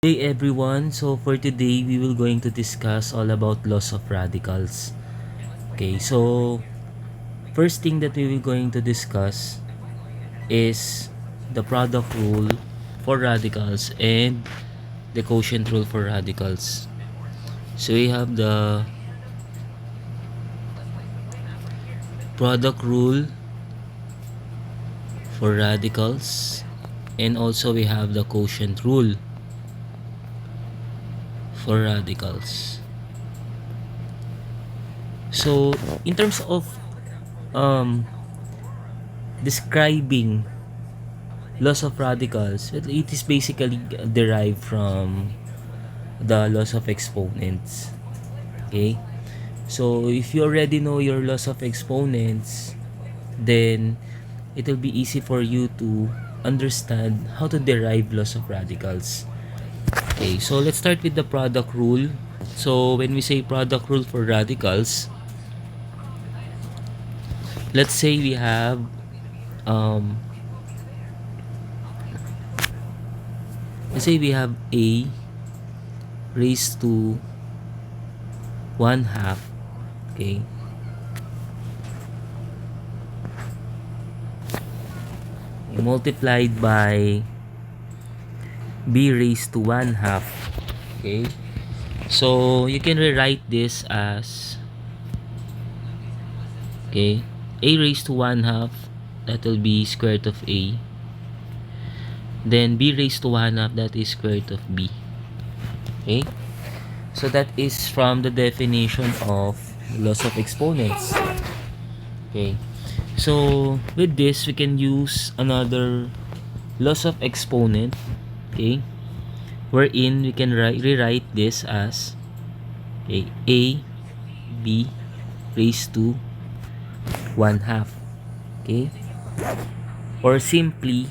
Hey everyone, so for today we will going to discuss all about loss of radicals. Okay, so first thing that we will going to discuss is the product rule for radicals and the quotient rule for radicals. So we have the product rule for radicals and also we have the quotient rule for radicals. So in terms of um describing loss of radicals, it is basically derived from the loss of exponents. Okay, so if you already know your loss of exponents, then it will be easy for you to understand how to derive loss of radicals. Okay, so let's start with the product rule. So when we say product rule for radicals, let's say we have um a raised to 1/2. Okay, multiplied by b raised to 1/2. Okay, so you can rewrite this as, okay, a raised to 1/2, that will be square root of a, then b raised to 1/2, that is square root of b. Okay, so that is from the definition of loss of exponents. Okay, so with this we can use another loss of exponent, okay, wherein we can rewrite this as, okay, a b raised to 1/2. Okay, or simply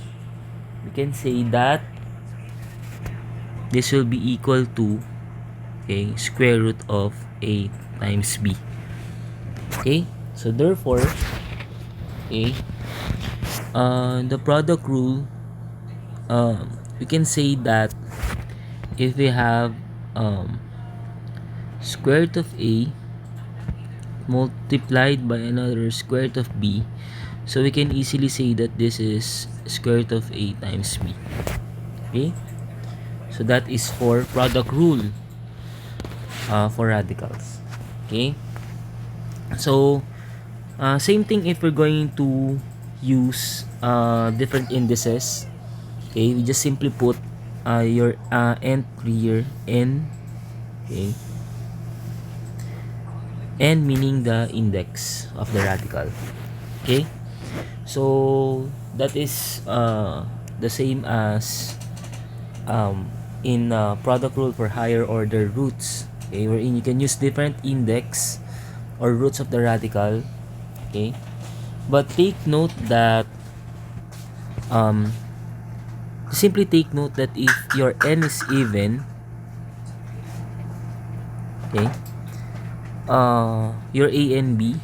we can say that this will be equal to, okay, square root of a times b. Okay, so therefore, okay, the product rule, we can say that if we have square root of a multiplied by another square root of b, so we can easily say that this is square root of a times b. Okay, so that is for product rule for radicals. Okay, so same thing if we're going to use different indices. Okay, we just simply put your nth here, n. Okay, n meaning the index of the radical. Okay, so that is the same as in product rule for higher order roots. Okay, wherein you can use different index or roots of the radical. Okay, but take note that simply take note that if your n is even, okay, your a and b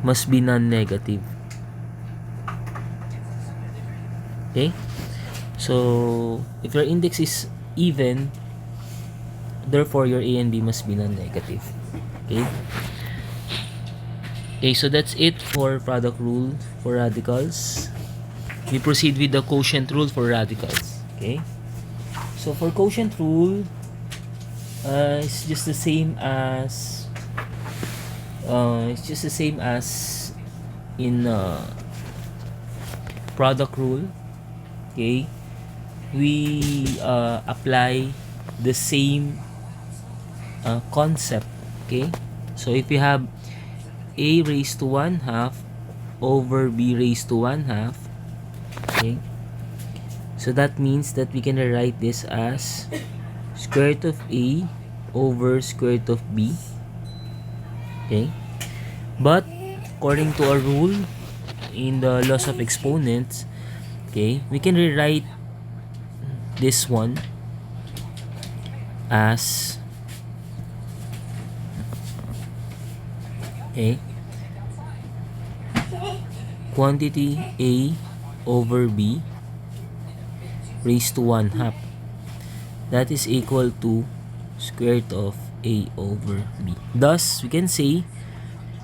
must be non-negative. Okay, so if your index is even, therefore your a and b must be non-negative. Okay, okay, so that's it for product rule for radicals. We proceed with the quotient rule for radicals. Okay, so for quotient rule, it's just the same as in product rule. Okay, we apply the same concept. Okay, so if you have a raised to 1/2 over b raised to 1/2, okay, so that means that we can rewrite this as square root of a over square root of b. Okay, but according to our rule in the loss of exponents, okay, we can rewrite this one as, okay, quantity a over b raised to 1 half. That is equal to square root of a over b. Thus, we can say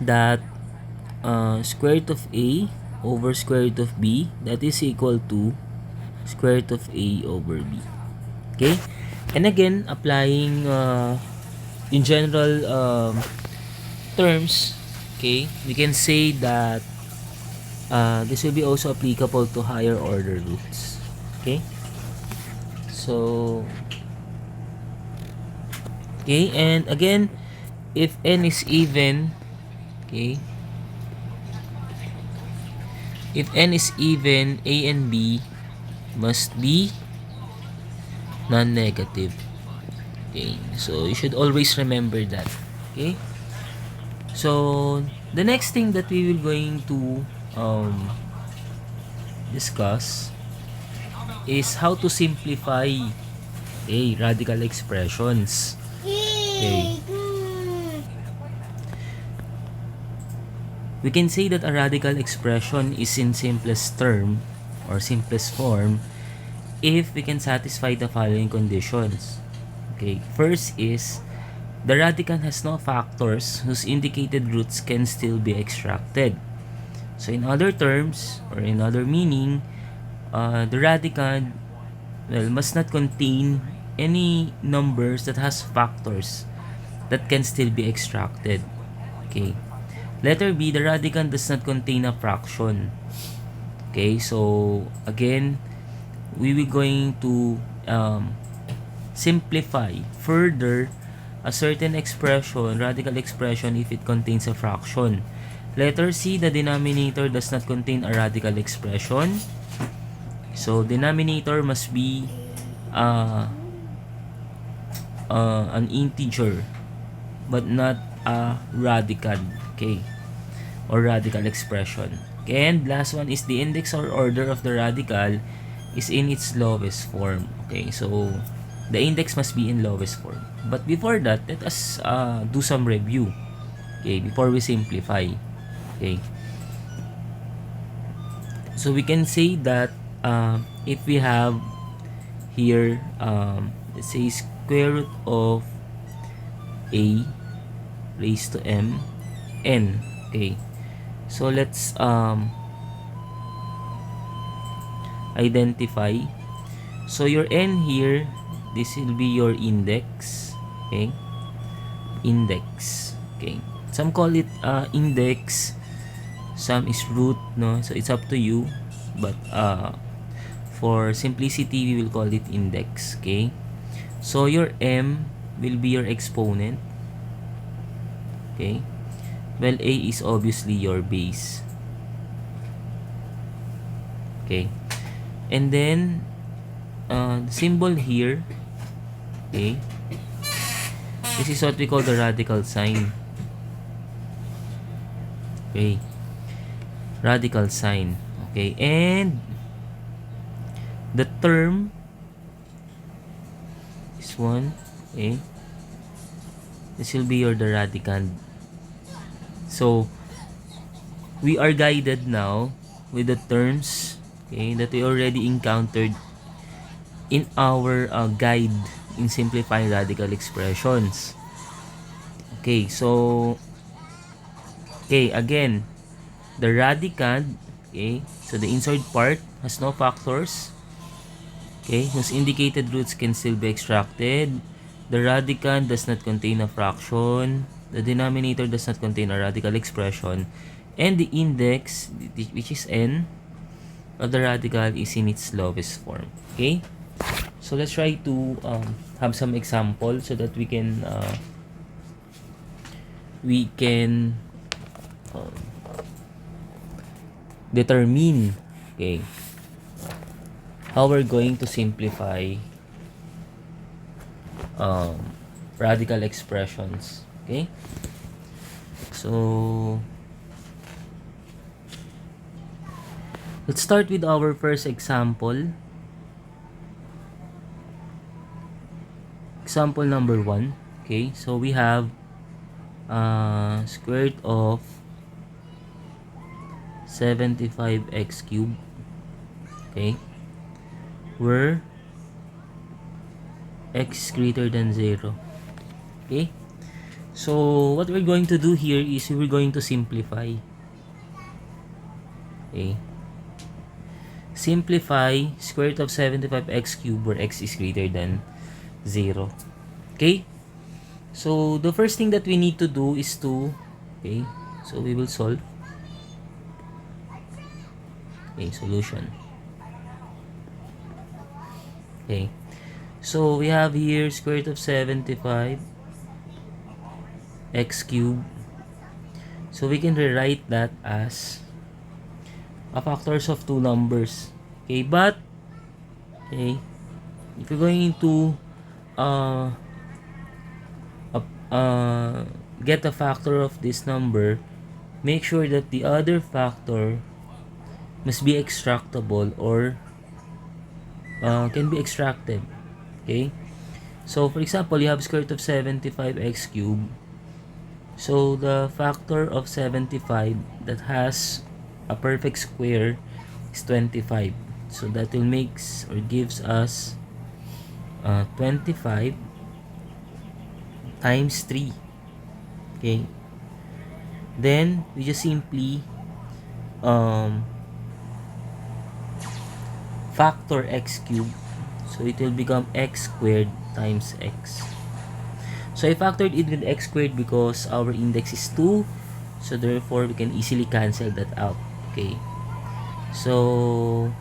that square root of a over square root of b, that is equal to square root of a over b. Okay? And again, applying in general terms, okay, we can say that this will be also applicable to higher order roots. Okay? So, okay, and again, if n is even, okay, if n is even, a and b must be non-negative. Okay, so you should always remember that. Okay, so the next thing that we will going to discuss is how to simplify radical expressions. Okay, we can say that a radical expression is in simplest term or simplest form if we can satisfy the following conditions. Okay, first is the radicand has no factors whose indicated roots can still be extracted. So in other terms, or in other meaning, the radicand must not contain any numbers that has factors that can still be extracted. Okay. Letter B, the radicand does not contain a fraction. Okay, so again, we will going to simplify further a certain expression, radical expression, if it contains a fraction. Letter C, the denominator does not contain a radical expression. So, denominator must be an integer, but not a radicand, okay, or radical expression. Okay, and last one is the index or order of the radical is in its lowest form. Okay, so the index must be in lowest form. But before that, let us do some review. Okay, before we simplify. Okay. So we can say that if we have here, let's say square root of a raised to m n. Okay. So let's identify. So your n here, this will be your index. Okay, index. Okay, some call it index, some is root, no, so it's up to you, but for simplicity we will call it index. Okay, so your m will be your exponent. Okay, well, a is obviously your base. Okay, and then the symbol here, okay, this is what we call the radical sign. Okay, radical sign. Okay, and the term is one. Okay, this will be your the radicand. So we are guided now with the terms, okay, that we already encountered in our guide in simplifying radical expressions. Okay, so okay, again, the radicand, okay, so the inside part has no factors, okay, whose indicated roots can still be extracted. The radicand does not contain a fraction. The denominator does not contain a radical expression. And the index, which is n, of the radical is in its lowest form. Okay? So let's try to have some example so that we can determine, okay, how we're going to simplify radical expressions. Okay, so let's start with our first example. Example number 1. Okay, so we have square root of 75x cubed. Okay, where x greater than 0. Okay, so what we're going to do here is we're going to simplify. Okay, simplify square root of 75x cubed where x is greater than 0. Okay, so the first thing that we need to do is to, okay, so we will solve. Okay, solution. Okay, so we have here square root of 75 x cubed. So we can rewrite that as a factors of two numbers. Okay, but okay, if you're going to uh, get a factor of this number, make sure that the other factor must be extractable or can be extracted. Okay, so for example, you have square root of 75x cubed. So the factor of 75 that has a perfect square is 25. So that will makes or gives us 25 times 3. Okay, then we just simply factor x cubed, so it will become x squared times x. So I factored it with x squared because our index is 2, so therefore we can easily cancel that out. Okay, so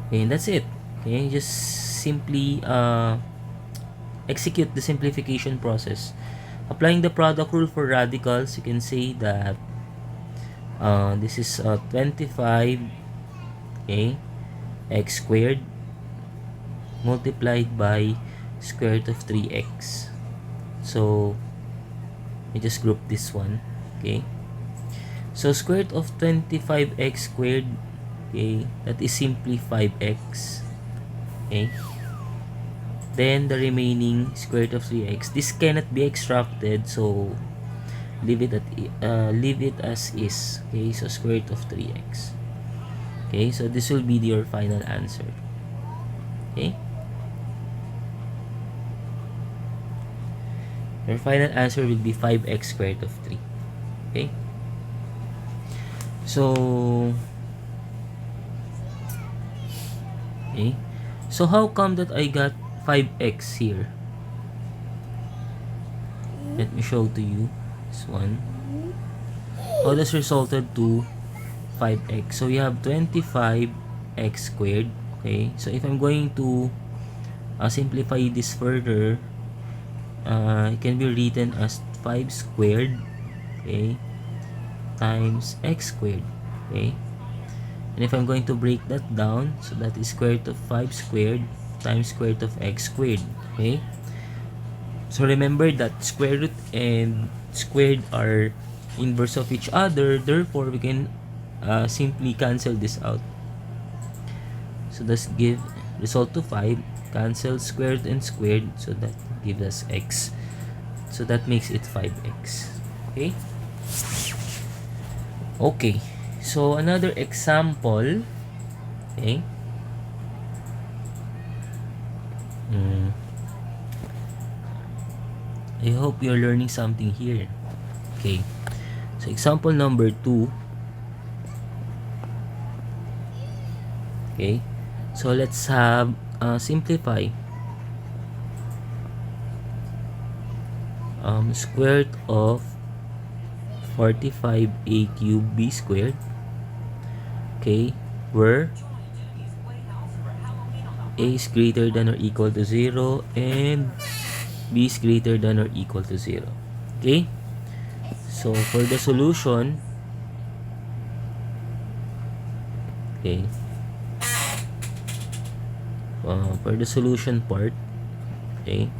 okay, that's it. Okay, just simply execute the simplification process. Applying the product rule for radicals, you can say that this is 25, okay, x squared multiplied by square root of 3x. So we just group this one. Okay, so square root of 25x squared, okay, that is simply 5x. Okay, then the remaining square root of 3x, this cannot be extracted, so leave it as is. Okay, so square root of 3x. Okay, so this will be your final answer. Okay, your final answer will be 5x squared of 3. Okay, so okay, so how come that I got 5x here? Let me show to you this one. How this resulted to 5x? So we have 25x squared. Okay, so if I'm going to simplify this further, it can be written as 5 squared, okay, times x squared. Okay, and if I'm going to break that down, so that is square root of 5 squared times square root of x squared. Okay, so remember that square root and squared are inverse of each other, therefore we can simply cancel this out. So that's give result to 5, cancel squared and squared, so that gives us x, so that makes it 5x. Okay, okay, so another example. Okay, I hope you're learning something here. Okay, so example number 2. Okay, so let's have simplify square root of 45a cubed b squared, okay, where a is greater than or equal to 0 and b is greater than or equal to 0. Okay, so for the solution, okay, for the solution part, okay,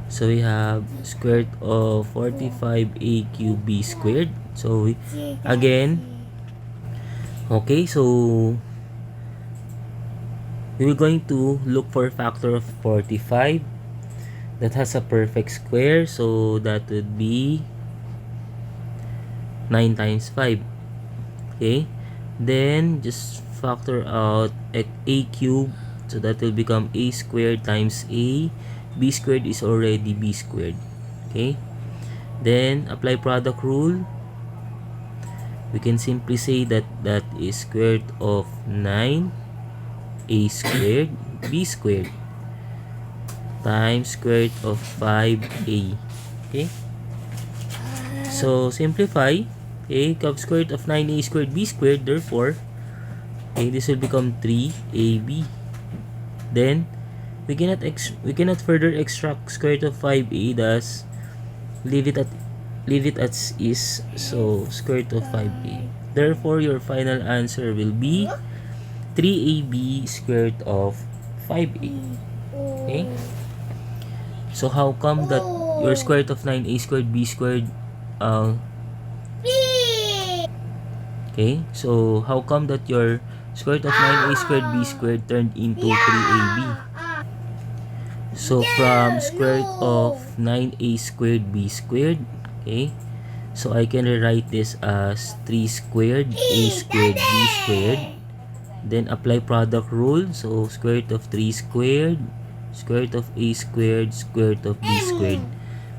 so we have square root of 45a cubed b squared. So we, again, okay, so we're going to look for a factor of 45 that has a perfect square, so that would be 9 times 5. Okay, Then just factor out a cube, so that will become a squared times a. B squared is already b squared. Okay, then apply product rule. We can simply say that that is square root of 9 a squared b squared times square root of 5a. Okay, so simplify. Okay, cube square root of 9a squared b squared, therefore okay, this will become 3ab. Then we cannot further extract square root of 5a, thus leave it as is. So square root of 5a, therefore your final answer will be 3ab square root of 5a. Okay, so how come that your square root of 9a squared b squared okay, so how come that your square root of 9a squared b squared turned into 3ab? So from square root of 9a squared b squared, okay, so I can rewrite this as 3 squared a squared b squared. Then apply product rule. So square root of 3 squared, square root of a squared, square root of b squared.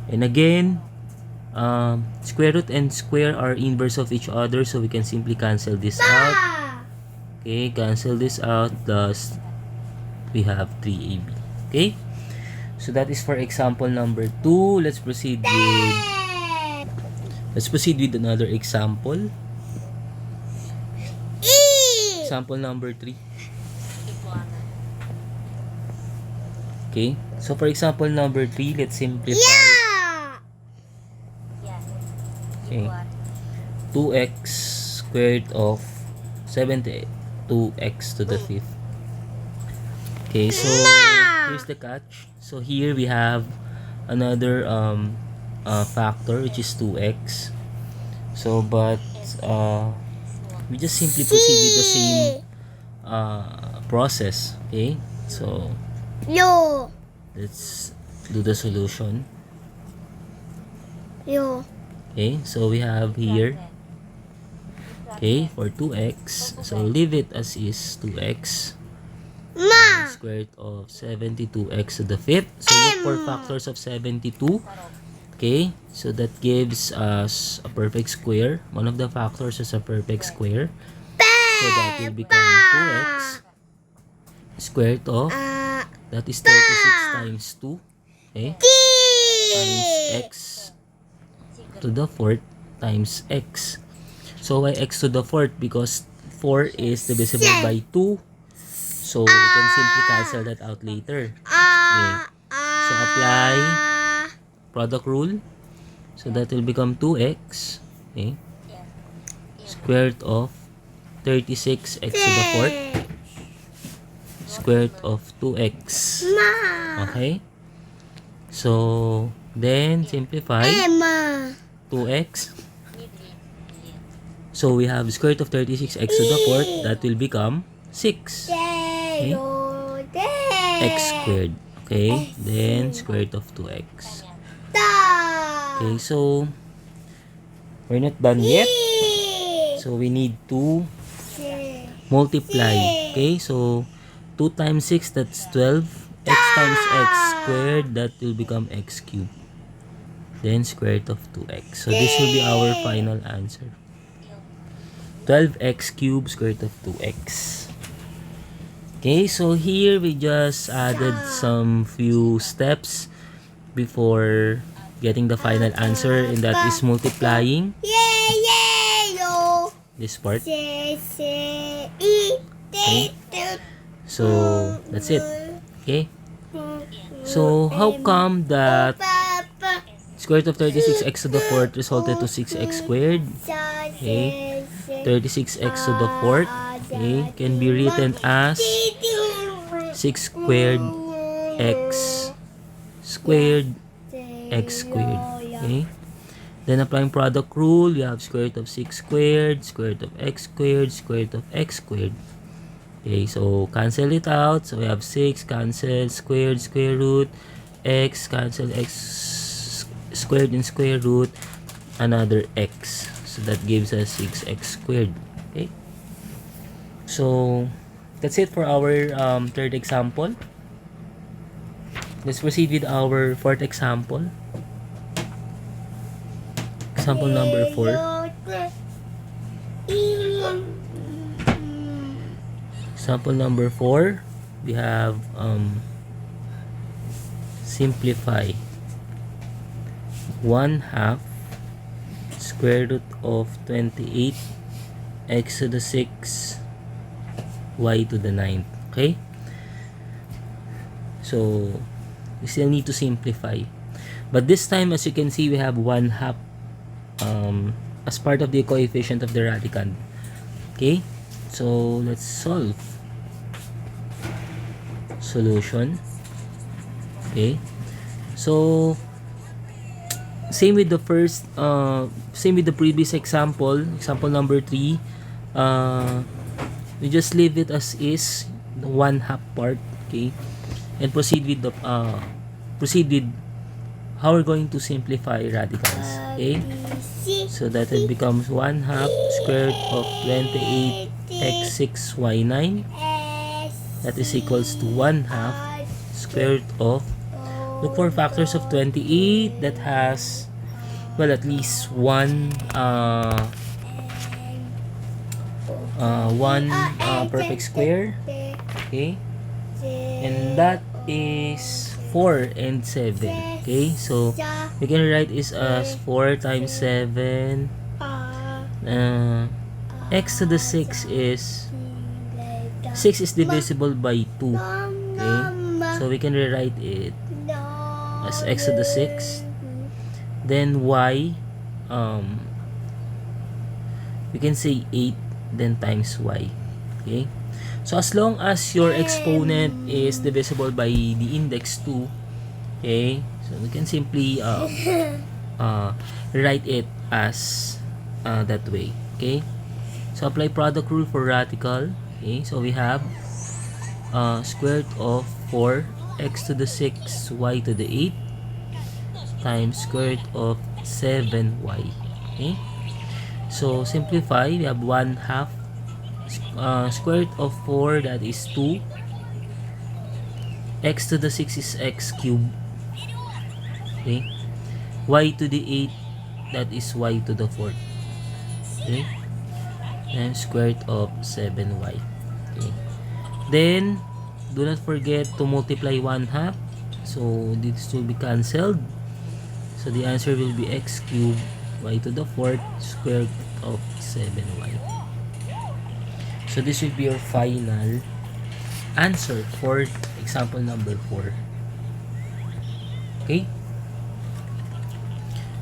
And again, square root and square are inverse of each other, so we can simply cancel this out. Okay, cancel this out, thus we have 3ab. Okay, so that is for example number 2. Let's proceed with another example. Example number 3. Okay, so for example number 3, let's simplify. Okay, 2x squared of 72x to the 5th. Okay, so here's the catch. So here we have another factor, which is 2x. So but we just simply proceed with the same process. Okay, so let's do the solution. Okay, so we have here, okay, for 2x, so leave it as is, 2x square root of 72x to the 5th. So look for factors of 72. Okay, so that gives us a perfect square. One of the factors is a perfect square, so that will become 2x square root of, that is 36 times 2, okay, times x to the 4th times x. So why x to the 4th? Because 4 is divisible by 2, so we can simply cancel that out later. Okay, so apply product rule, so that will become 2x, okay, square root of 36x to the 4th square root of 2x. Okay, so then simplify 2x. So we have square root of 36x to the 4th, that will become 6. Okay, x squared. Okay, then square root of 2x. Okay, so we're not done yet. So we need to multiply. Okay, so 2 times 6, that's 12. X times x squared, that will become x cubed. Then square root of 2x. So this will be our final answer. 12x cubed square root of 2x. Okay, so here we just added some few steps before getting the final answer, and that is multiplying this part. Okay, so that's it. Okay, so how come that square root of 36x to the 4th resulted to 6x squared? Okay, 36x to the 4th, okay, can be written as 6 squared x squared x squared. Okay, then applying product rule, we have square root of 6 squared, square root of x squared, square root of x squared. Okay, so cancel it out. So we have 6, cancel, squared, square root, x, cancel x squared and square root, another x. So that gives us 6x squared. Okay, So that's it for our third example. Let's proceed with our fourth example. Example number 4. Example number 4, we have simplify 1/2 square root of 28 x to the 6 y to the 9. Okay, so we still need to simplify, but this time, as you can see, we have 1/2 as part of the coefficient of the radicand. Okay, so let's solve. Solution. Okay, so same with the first same with the previous example number 3. We just leave it as is, the 1/2 part. Okay, and proceed with how we're going to simplify radicals. Okay, so that it becomes 1/2 square root of 28 x 6 y 9, that is equals to 1/2 square root of, look for factors of 28 that has, well, at least one perfect square. Okay, and that is 4 and 7. Okay, so we can write this as 4 times 7. X to the 6 is 6 is divisible by 2. Okay, so we can rewrite it as x to the 6. Then y, we can say 8, then times y. Okay, so as long as your exponent is divisible by the index 2, okay, so we can simply write it as that way. Okay, so apply product rule for radical. Okay, so we have square root of 4 x to the 6 y to the 8 times square root of 7y. Okay, so simplify. We have 1/2 square root of 4, that is 2. X to the 6 is x cubed. Okay, y to the 8, that is y to the 4th. Okay, and square root of 7y. Okay, then do not forget to multiply 1/2, so this will be cancelled. So the answer will be x cubed y to the 4th square root of 7y. So this will be your final answer for example number 4. Okay,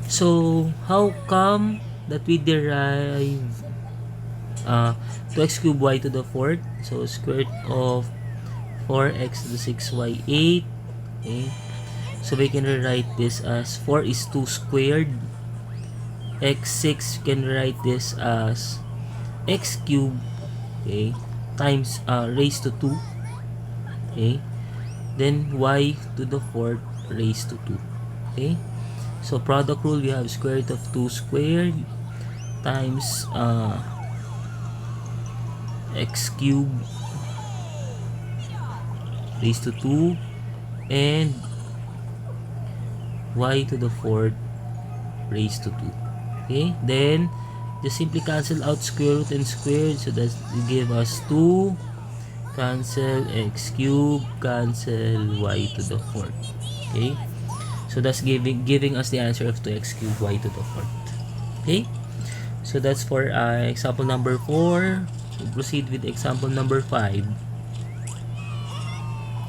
so how come that we derive 2x cubed y to the 4th? So square root of 4x to the 6y 8. Okay, so we can rewrite this as 4 is 2 squared. x6, can write this as x cubed, okay, times raised to 2. Okay, then y to the 4th raised to 2. Okay, so product rule, we have square root of 2 squared times x cubed raised to 2 and y to the 4th raised to 2. Okay, then just simply cancel out square root and squared, so that will give us 2, cancel x cubed, cancel y to the 4th. Okay, so that's giving us the answer of 2x cubed y to the 4th. Okay, so that's for example number 4. We'll proceed with example number 5.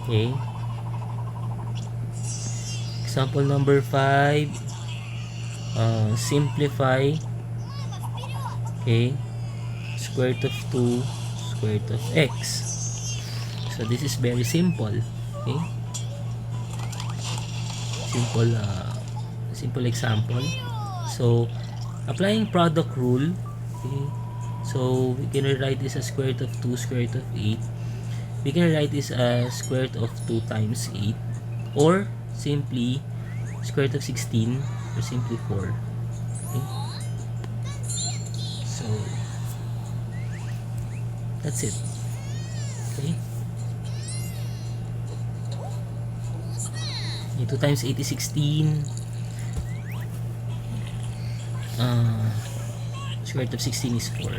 Okay, example number 5, simplify, okay, square root of 2 square root of x. So this is very simple. Okay, simple example. So applying product rule, okay, so we can rewrite this as square root of 2 square root of 8. We can write this as square root of 2 times 8, or simply square root of 16, or simply 4. Okay, so that's it. 2 times 8 is 16. Square root of 16 is 4.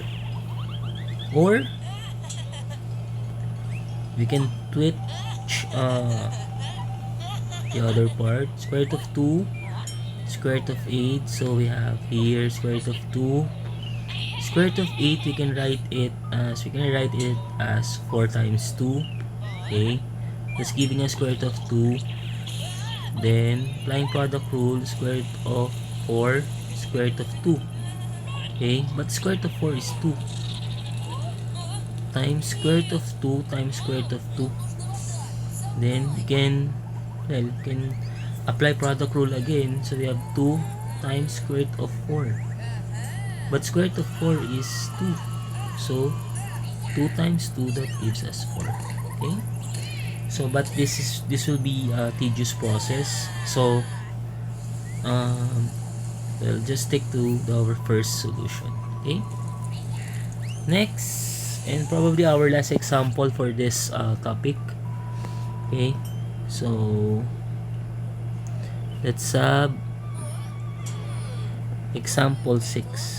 Or we can switch the other part. Square root of 2, square root of 8. So we have here square root of 2. Square root of 8, we can write it as 4 times 2. Okay, that's giving us square root of 2. Then applying product rule, square root of 4, square root of 2. Okay, but square root of 4 is 2 times square root of 2 times square root of 2. Then we can apply product rule again. So we have 2 times square root of 4, but square root of 4 is 2, so 2 times 2, that gives us 4. Okay, so but this will be a tedious process, so we'll just stick to our first solution. Okay, next, and probably our last example for this topic. Okay, so let's example 6.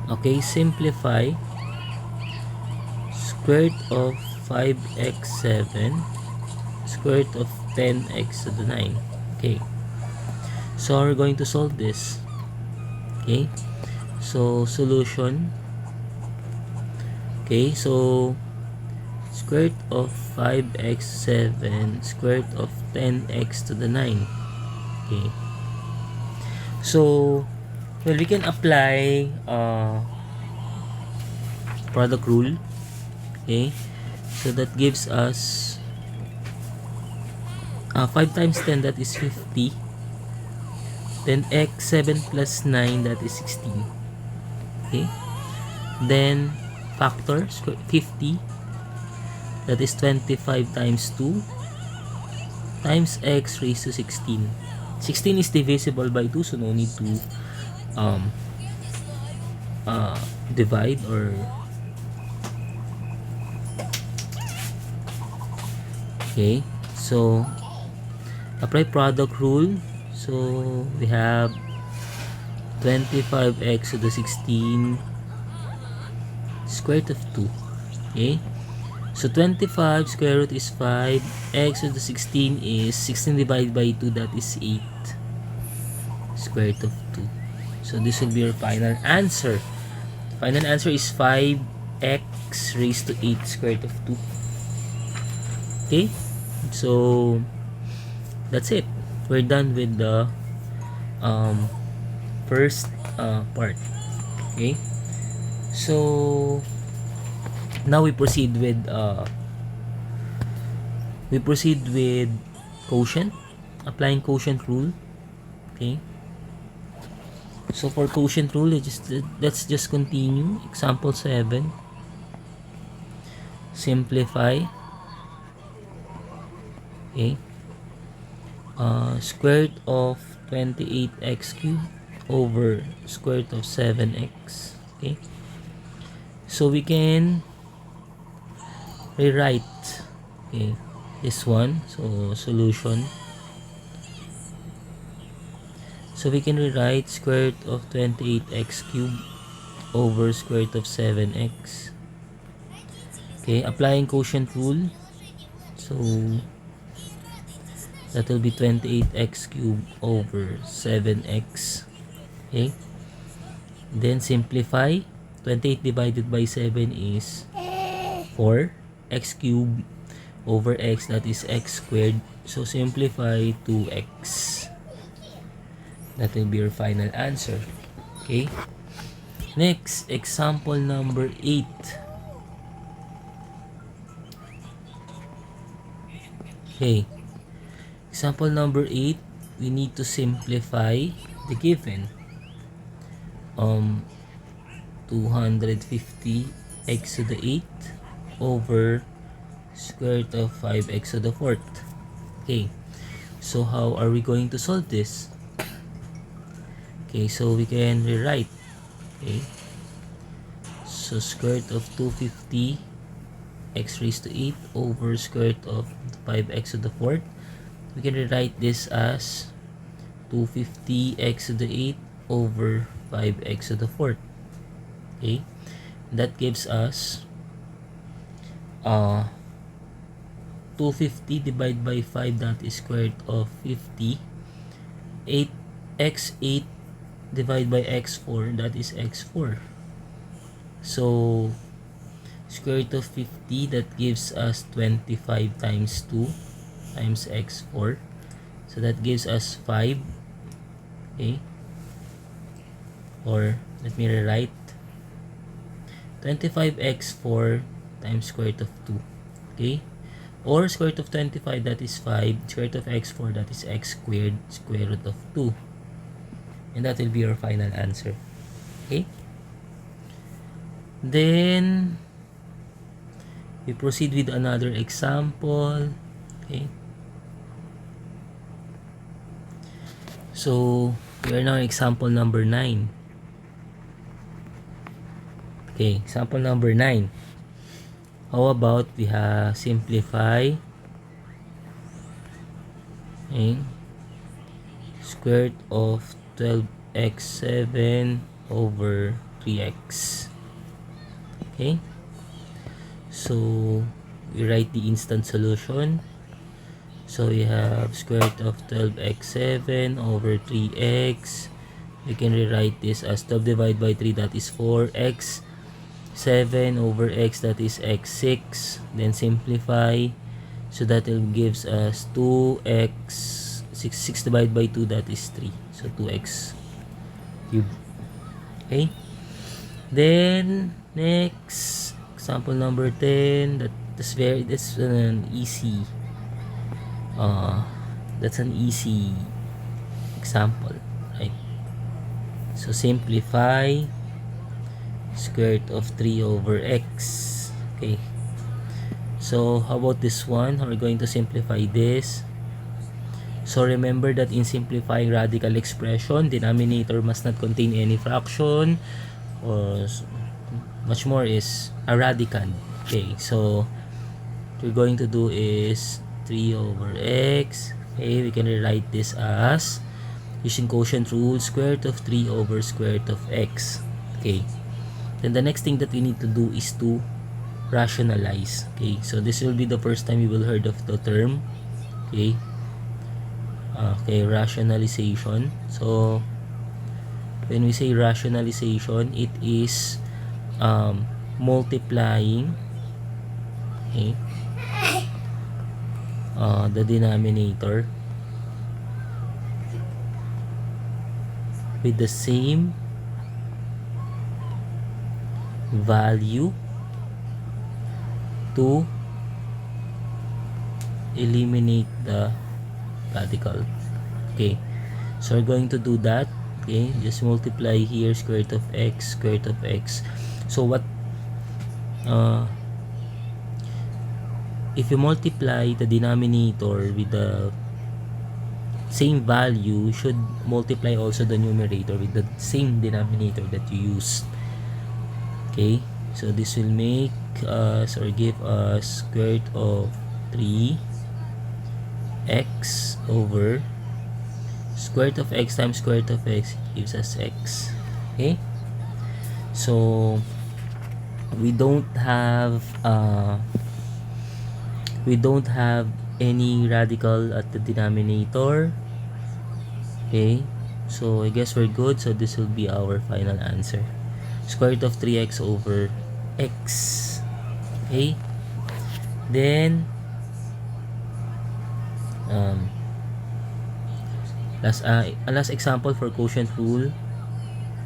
Okay, simplify square root of 5x7 square root of 10x to the 9. Okay, so we're going to solve this. Okay, so solution. Okay, so square root of 5x7 square root of 10x to the 9. Okay, so we can apply product rule. Okay, so that gives us 5 times 10, that is 50. Then x 7 plus 9, that is 16. Okay, then factor 50, that is 25 times 2 times x raised to 16. 16 is divisible by 2, so no need to divide or okay, so apply product rule. So we have 25x to the 16 square root of 2. Okay, so 25 square root is 5, x to the 16 is 16 divided by 2, that is 8 square root of 2. So this will be your final answer. Final answer is 5x raised to 8 square root of 2. Okay, so that's it. We're done with the first part. Okay, so now we proceed with quotient, applying quotient rule. Okay, so for quotient rule, let's just continue. Example 7. Simplify. Okay, square root of 28x cubed over square root of 7x. Okay, so we can rewrite this one. So solution, so we can rewrite square root of 28x cubed over square root of 7x. Okay, applying quotient rule, so that will be 28x cubed over 7x. Okay, then simplify. 28 divided by 7 is 4. X cubed over x, that is x squared. So simplify 2x. That will be your final answer. Okay, next, example number 8. Okay, example number 8, we need to simplify the given 250 x to the 8 over square root of 5x to the 4th. Okay, so how are we going to solve this? Okay, so we can rewrite. Okay, so square root of 250 x raised to 8 over square root of 5x to the fourth. We can rewrite this as 250x to the 8 over 5x to the fourth. Okay, that gives us 250 divided by 5, that is square root of 50. 8x8 divided by x4, that is x4. So square root of 50, that gives us 25 times 2 times x4. So that gives us 5. Okay, or let me rewrite 25x4 times square root of 2. Okay, or square root of 25, that is 5. Square root of x4, that is x squared square root of 2. And that will be your final answer. Okay, then we proceed with another example. Okay, so we are now example number 9. Okay, example number 9. How about we simplify, okay, square root of 12x7 over 3x. Okay, so we write the instant solution. So we have square root of 12x7 over 3x. We can rewrite this as 12 divided by 3, that is 4x. 7 over x, that is x6. Then simplify. So that will gives us 2x. 6 divided by 2, that is 3. So 2x cubed. Okay. Then next example number 10. That's an easy. That's an easy example, right? So simplify square root of 3 over x. Okay, so how about this one? We're going to simplify this. So remember that in simplifying radical expression, denominator must not contain any fraction, or much more is a radicand. Okay, so what we're going to do is 3 over x. Okay, we can rewrite this as, using quotient rule, square root of 3 over square root of x. Okay, then the next thing that we need to do is to rationalize. Okay, so this will be the first time you will heard of the term. Okay, rationalization. So when we say rationalization, it is multiplying, okay, the denominator with the same value to eliminate the radical. Okay, so we're going to do that. Okay, just multiply here square root of x, square root of x. So what if you multiply the denominator with the same value, you should multiply also the numerator with the same denominator that you used. Okay, so this will make us, or give us, square root of 3x over square root of x times square root of x gives us x. Okay, so we don't have any radical at the denominator. Okay, so I guess we're good. So this will be our final answer, square root of 3x over x. Okay, then last example for quotient rule.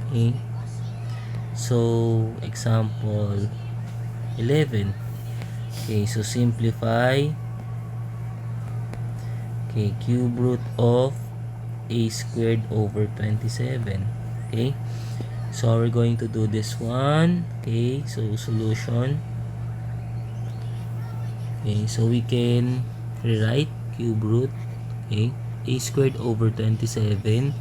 Okay, so example 11. Okay, so simplify. Okay, cube root of a squared over 27. Okay, so we're going to do this one. Okay, so solution. Okay, so we can rewrite cube root, okay, a squared over 27.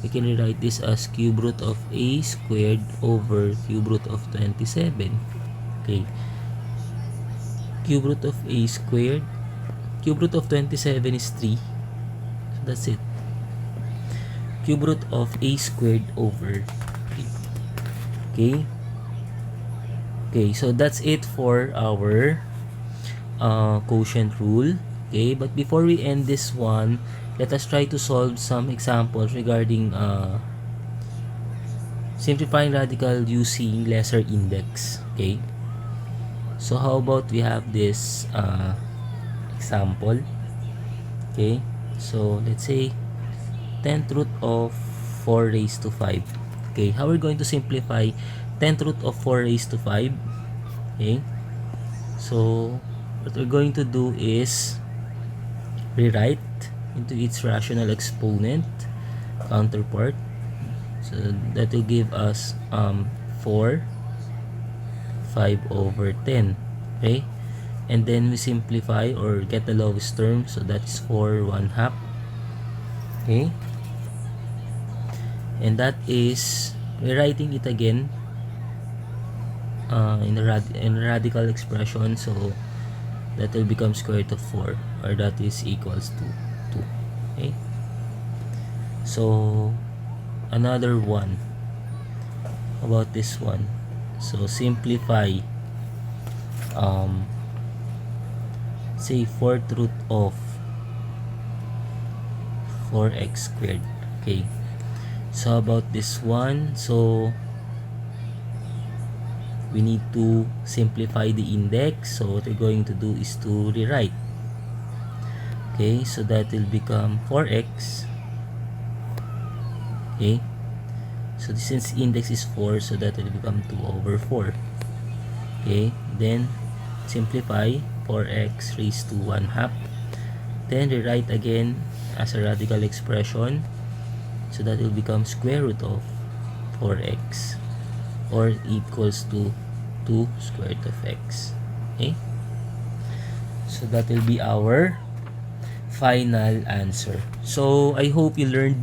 We can rewrite this as cube root of a squared over cube root of 27. Okay, Cube root of a squared. Cube root of 27 is 3. So that's it. Cube root of a squared over 3. Okay. Okay, so that's it for our quotient rule. Okay, but before we end this one, let us try to solve some examples regarding simplifying radical using lesser index. Okay, so how about we have this example. Okay, so let's say 10th root of 4 raised to 5. Okay, how we're going to simplify 10th root of 4 raised to 5? Okay, so what we're going to do is rewrite into its rational exponent counterpart, so that will give us 4 5 over 10. Okay, and then we simplify or get the lowest term, so that's 4 1/2. Okay, and that is rewriting it again in a radical expression, so that will become square root of 4, or that is equals to 2. Okay, so another one about this one. So simplify say 4th root of 4x squared. Okay, so about this one, so we need to simplify the index. So what we're going to do is to rewrite. Okay, so that will become 4x. Okay, so since index is 4, so that will become 2 over 4. Okay, then simplify 4x raised to 1/2. Then rewrite again as a radical expression, so that will become square root of 4x, or equals to 2 square root of x. Okay, so that will be our final answer. So I hope you learned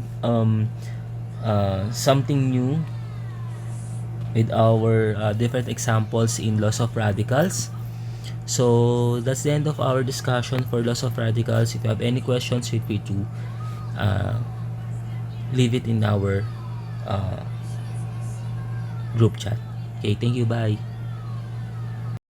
something new with our different examples in laws of radicals. So that's the end of our discussion for laws of radicals. If you have any questions, feel free to leave it in our group chat. Okay, thank you, bye.